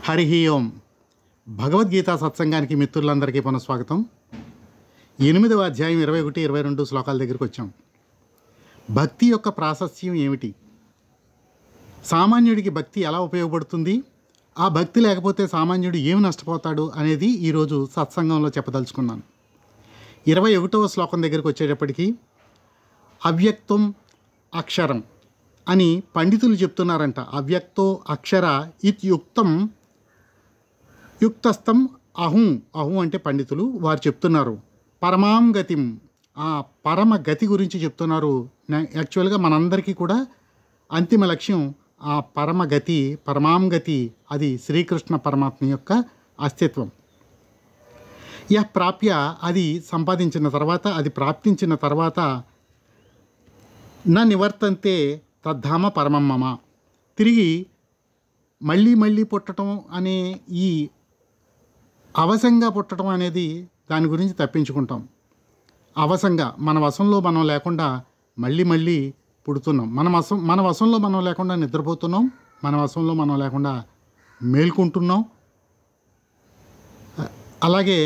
హరి ఓం. భగవద్గీత సత్సంగానికి మిత్రులందరికీ పునఃస్వాగతం. 8వ అధ్యాయం 21, 22 శ్లోకాల దగ్గరికి వచ్చాం. భక్తి యొక్క ప్రాశస్త్యం ఏమిటి, సామాన్యుడికి భక్తి ఎలా ఉపయోగపడుతుంది, ఆ భక్తి లేకపోతే సామాన్యుడు ఏమి నష్టపోతాడు అనేది ఈరోజు సత్సంగంలో చెప్పదలుచుకున్నాను. 21వ శ్లోకం దగ్గరికి వచ్చేటప్పటికి అవ్యక్తం అక్షరం అని పండితులు చెప్తున్నారంట. అవ్యక్తో అక్షర ఇత్యుక్తం యుక్తస్థం అహం. అహం అంటే పండితులు, వారు చెప్తున్నారు పరమాం గతిం, ఆ పరమ గతి గురించి చెప్తున్నారు. యాక్చువల్గా మనందరికీ కూడా అంతిమ లక్ష్యం ఆ పరమ గతి, పరమాం గతి, అది శ్రీకృష్ణ పరమాత్మ యొక్క అస్తిత్వం. ప్రాప్య, అది సంపాదించిన తర్వాత, అది ప్రాప్తించిన తర్వాత నా నివర్తంతే తద్ధామ పరమం మమ, తిరిగి మళ్ళీ మళ్ళీ పుట్టడం అనే ఈ అవసంగా పుట్టడం అనేది దాని గురించి తప్పించుకుంటాం. అవసంగా మన వశంలో మనం లేకుండా మళ్ళీ మళ్ళీ పుడుతున్నాం. మన వశంలో మనం లేకుండా నిద్రపోతున్నాం, మన వశంలో మనం లేకుండా మేల్కుంటున్నాం, అలాగే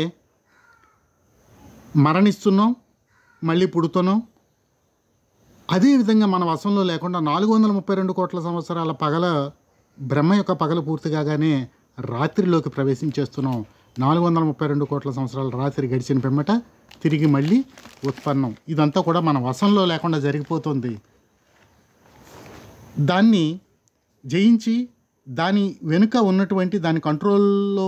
మరణిస్తున్నాం, మళ్ళీ పుడుతున్నాం. అదేవిధంగా మన వశంలో లేకుండా 432 కోట్ల సంవత్సరాల పగల, బ్రహ్మ యొక్క పగలు పూర్తి కాగానే రాత్రిలోకి ప్రవేశించేస్తున్నాం. 432 కోట్ల సంవత్సరాల రాత్రి గడిచిన పిమ్మట తిరిగి మళ్ళీ ఉత్పన్నం. ఇదంతా కూడా మన వశంలో లేకుండా జరిగిపోతుంది. దాన్ని జయించి దాని వెనుక ఉన్నటువంటి, దాని కంట్రోల్లో,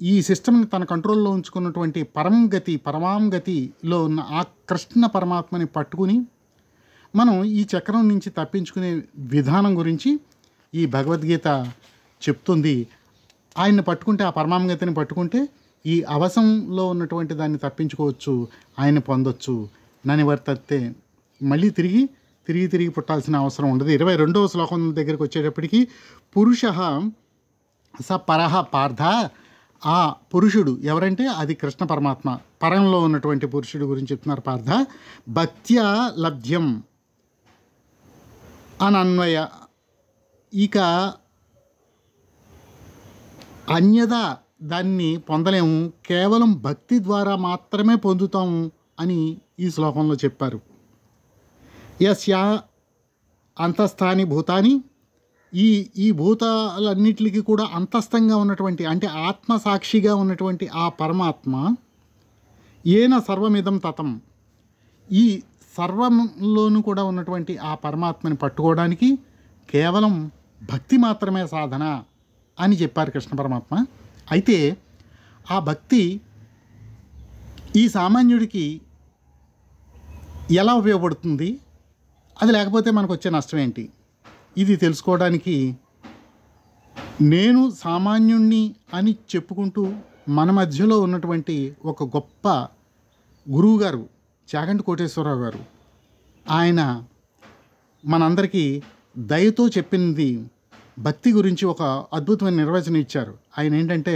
ఈ సిస్టమ్ని తన కంట్రోల్లో ఉంచుకున్నటువంటి పరమాం గతిలో ఉన్న ఆ కృష్ణ పరమాత్మని పట్టుకుని మనం ఈ చక్రం నుంచి తప్పించుకునే విధానం గురించి ఈ భగవద్గీత చెప్తుంది. ఆయన్ని పట్టుకుంటే, ఆ పరమాంగతిని పట్టుకుంటే ఈ అవసరంలో ఉన్నటువంటి దాన్ని తప్పించుకోవచ్చు, ఆయన పొందొచ్చు. నని వర్తతే, మళ్ళీ తిరిగి పుట్టాల్సిన అవసరం ఉండదు. 22వ శ్లోకం దగ్గరికి వచ్చేటప్పటికి పురుష స పరహ పార్థ, ఆ పురుషుడు ఎవరంటే అది కృష్ణ పరమాత్మ, పరంలో ఉన్నటువంటి పురుషుడు గురించి చెప్తున్నారు. పార్థ భక్త్యా లభ్యం అనన్వయ, ఇక అన్యదా దాన్ని పొందలేము, కేవలం భక్తి ద్వారా మాత్రమే పొందుతాము అని ఈ శ్లోకంలో చెప్పారు. యస్యా అంతస్థాని భూతాని, ఈ భూతాలన్నిటికీ కూడా అంతస్థంగా ఉన్నటువంటి, అంటే ఆత్మసాక్షిగా ఉన్నటువంటి ఆ పరమాత్మ, ఏన సర్వమిదం తతం, ఈ సర్వంలోనూ కూడా ఉన్నటువంటి ఆ పరమాత్మని పట్టుకోవడానికి కేవలం భక్తి మాత్రమే సాధన అని చెప్పారు కృష్ణ పరమాత్మ. అయితే ఆ భక్తి ఈ సామాన్యుడికి ఎలా ఉపయోగపడుతుంది, అది లేకపోతే మనకు వచ్చే నష్టం ఏంటి, ఇది తెలుసుకోవడానికి నేను సామాన్యుణ్ణి అని చెప్పుకుంటూ మన మధ్యలో ఉన్నటువంటి ఒక గొప్ప గురువుగారు చాగంటి కోటేశ్వరరావు గారు, ఆయన మనందరికీ దయతో చెప్పింది భక్తి గురించి ఒక అద్భుతమైన నిర్వచనం ఇచ్చారు. ఆయన ఏంటంటే,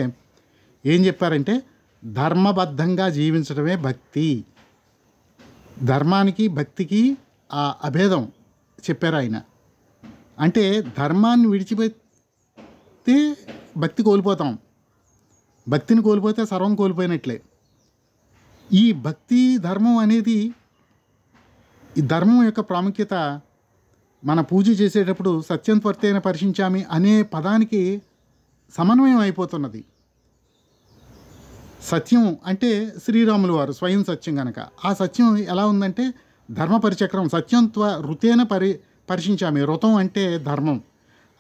ఏం చెప్పారంటే, ధర్మబద్ధంగా జీవించడమే భక్తి. ధర్మానికి భక్తికి ఆ అభేదం చెప్పారు ఆయన. అంటే ధర్మాన్ని విడిచిపెడితే భక్తి కోల్పోతాం, భక్తిని కోల్పోతే సర్వం కోల్పోయినట్లే. ఈ భక్తి ధర్మం అనేది, ఈ ధర్మం యొక్క ప్రాముఖ్యత మన పూజ చేసేటప్పుడు సత్యం త్వర్తేన పరిశించామి అనే పదానికి సమన్వయం అయిపోతున్నది. సత్యం అంటే శ్రీరాములు వారు స్వయం సత్యం కనుక, ఆ సత్యం ఎలా ఉందంటే ధర్మ పరిచక్రం, సత్యం ఋతేన పరిశించామి, ఋతం అంటే ధర్మం,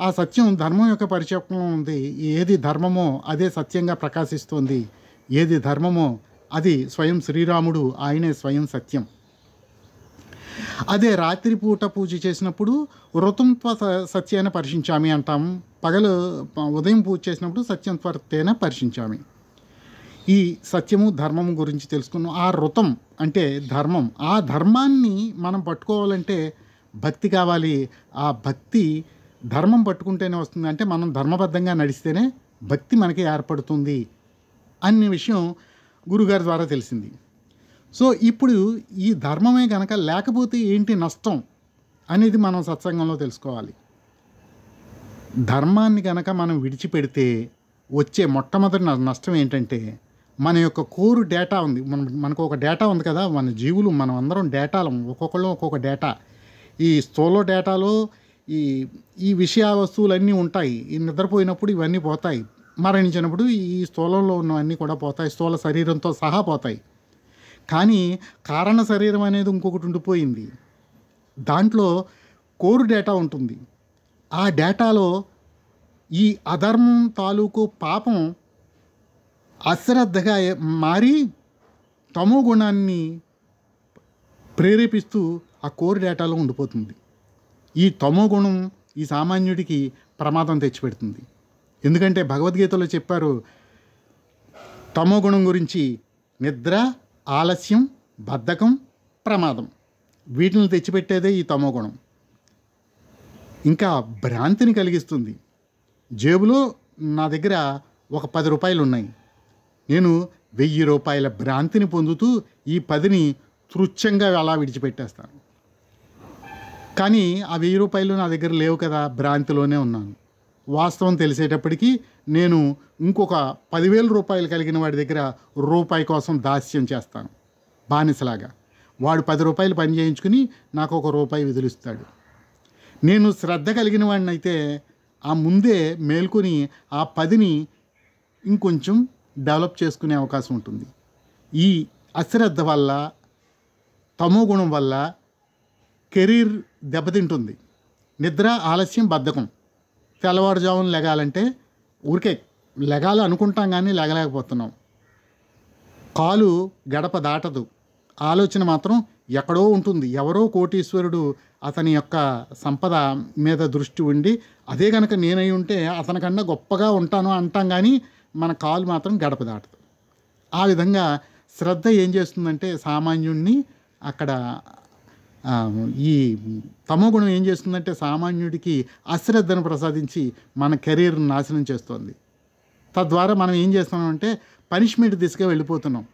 ఆ సత్యం ధర్మం యొక్క పరిచక్రం ఉంది. ఏది ధర్మమో అదే సత్యంగా ప్రకాశిస్తుంది, ఏది ధర్మమో అది స్వయం శ్రీరాముడు, ఆయనే స్వయం సత్యం. అదే రాత్రిపూట పూజ చేసినప్పుడు ఋతం సత్యేన పరిశించామి అంటాము, ఉదయం పూజ చేసినప్పుడు సత్యం త్వర్తేన పరిశించామి. ఈ సత్యము ధర్మము గురించి తెలుసుకున్నాం. ఆ ఋతం అంటే ధర్మం, ఆ ధర్మాన్ని మనం పట్టుకోవాలంటే భక్తి కావాలి. ఆ భక్తి ధర్మం పట్టుకుంటేనే వస్తుంది, అంటే మనం ధర్మబద్ధంగా నడిస్తేనే భక్తి మనకి ఏర్పడుతుంది అనే విషయం గురుగారి ద్వారా తెలిసింది. సో ఇప్పుడు ఈ ధర్మమే కనుక లేకపోతే ఏంటి నష్టం అనేది మనం సత్సంగంలో తెలుసుకోవాలి. ధర్మాన్ని గనక మనం విడిచిపెడితే వచ్చే మొట్టమొదటి నష్టం ఏంటంటే, మన యొక్క కోర్ డేటా ఉంది. మనకు ఒక డేటా ఉంది కదా! మన జీవులు మనం అందరం డేటాలం. ఒక్కొక్కళ్ళం ఒక్కొక్క డేటా. ఈ స్థూల డేటాలో ఈ ఈ విషయ వస్తువులన్నీ ఉంటాయి. ఈ నిద్రపోయినప్పుడు ఇవన్నీ పోతాయి. మరణించినప్పుడు ఈ స్థూలంలో ఉన్నవన్నీ కూడా పోతాయి. స్థూల శరీరంతో సహా పోతాయి. కానీ కారణ శరీరం అనేది ఇంకొకటి ఉండిపోయింది. దాంట్లో కోర్ డేటా ఉంటుంది. ఆ డేటాలో ఈ అధర్మం తాలూకు పాపం అశ్రద్ధగా మారి తమో గుణాన్ని ప్రేరేపిస్తూ ఆ కోర్ డేటాలో ఉండిపోతుంది. ఈ తమో గుణం ఈ సామాన్యుడికి ప్రమాదం తెచ్చిపెడుతుంది. ఎందుకంటే భగవద్గీతలో చెప్పారు తమో గుణం గురించి, నిద్ర, ఆలస్యం, బద్ధకం, ప్రమాదం. వీటిని తెచ్చిపెట్టేదే ఈ తమో గుణం. ఇంకా భ్రాంతిని కలిగిస్తుంది. జేబులో నా దగ్గర ఒక 10 రూపాయలు ఉన్నాయి. నేను 1000 రూపాయల భ్రాంతిని పొందుతూ ఈ 10ని తృచ్ఛంగా అలా విడిచిపెట్టేస్తాను. కానీ ఆ 1000 రూపాయలు నా దగ్గర లేవు కదా, భ్రాంతిలోనే ఉన్నాను. వాస్తవం తెలిసేటప్పటికీ నేను ఇంకొక 10,000 రూపాయలు కలిగిన వాడి దగ్గర రూపాయి కోసం దాస్యం చేస్తాను, బానిసలాగా. వాడు 10 రూపాయలు పని చేయించుకుని నాకు ఒక రూపాయి విధులిస్తాడు. నేను శ్రద్ధ కలిగిన వాడిని అయితే ఆ ముందే మేల్కొని ఆ 10ని ఇంకొంచెం డెవలప్ చేసుకునే అవకాశం ఉంటుంది. ఈ అశ్రద్ధ వల్ల, తమో గుణం వల్ల కెరీర్ దెబ్బతింటుంది. నిద్ర, ఆలస్యం, బద్ధకం. తెల్లవారుజామున లెగాలంటే ఊరికే లెగాలి అనుకుంటాం కానీ లెగలేకపోతున్నాం. కాలు గడప దాటదు. ఆలోచన మాత్రం ఎక్కడో ఉంటుంది. ఎవరో కోటీశ్వరుడు అతని యొక్క సంపద మీద దృష్టి ఉండి అదే కనుక నేనై ఉంటే అతనికన్నా గొప్పగా ఉంటాను అంటాం కానీ మన కాలు మాత్రం గడప దాటదు. ఆ విధంగా శ్రద్ధ ఏం చేస్తుందంటే సామాన్యుడిని అక్కడ ఈ తమోగుణం ఏం చేస్తుందంటే సామాన్యుడికి అశ్రద్ధను ప్రసాదించి మన కెరీర్ని నాశనం చేస్తుంది. తద్వారా మనం ఏం చేస్తున్నామంటే పనిష్మెంట్ దిశగా వెళ్ళిపోతున్నాం.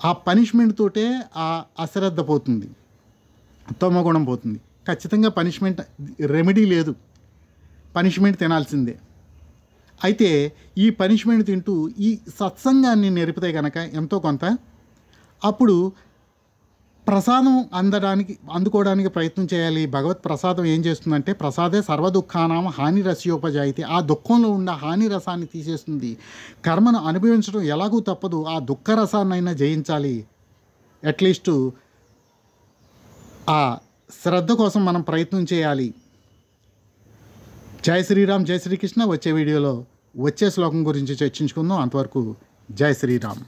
ఆ పనిష్మెంట్ తోటే ఆ అశ్రద్ధ పోతుంది, తమోగుణం పోతుంది. ఖచ్చితంగా పనిష్మెంట్ రెమెడీ లేదు, పనిష్మెంట్ తినాల్సిందే. అయితే ఈ పనిష్మెంట్ తింటూ ఈ సత్సంగాన్ని నేర్పితే కనుక ఎంతో కొంత అప్పుడు ప్రసాదం అందుకోవడానికి ప్రయత్నం చేయాలి. భగవత్ ప్రసాదం ఏం చేస్తుందంటే ప్రసాదే సర్వదుఃఖానాం హాని రస్యోపజాయితే. ఆ దుఃఖంలో ఉన్న హాని రసాన్ని తీసేస్తుంది. కర్మను అనుభవించడం ఎలాగూ తప్పదు. ఆ దుఃఖ రసాన్నైనా జయించాలి. అట్లీస్ట్ ఆ శ్రద్ధ కోసం మనం ప్రయత్నం చేయాలి. జై శ్రీరామ్, జై శ్రీకృష్ణ. వచ్చే వీడియోలో వచ్చే శ్లోకం గురించి చర్చించుకుందాం. అంతవరకు జై శ్రీరామ్.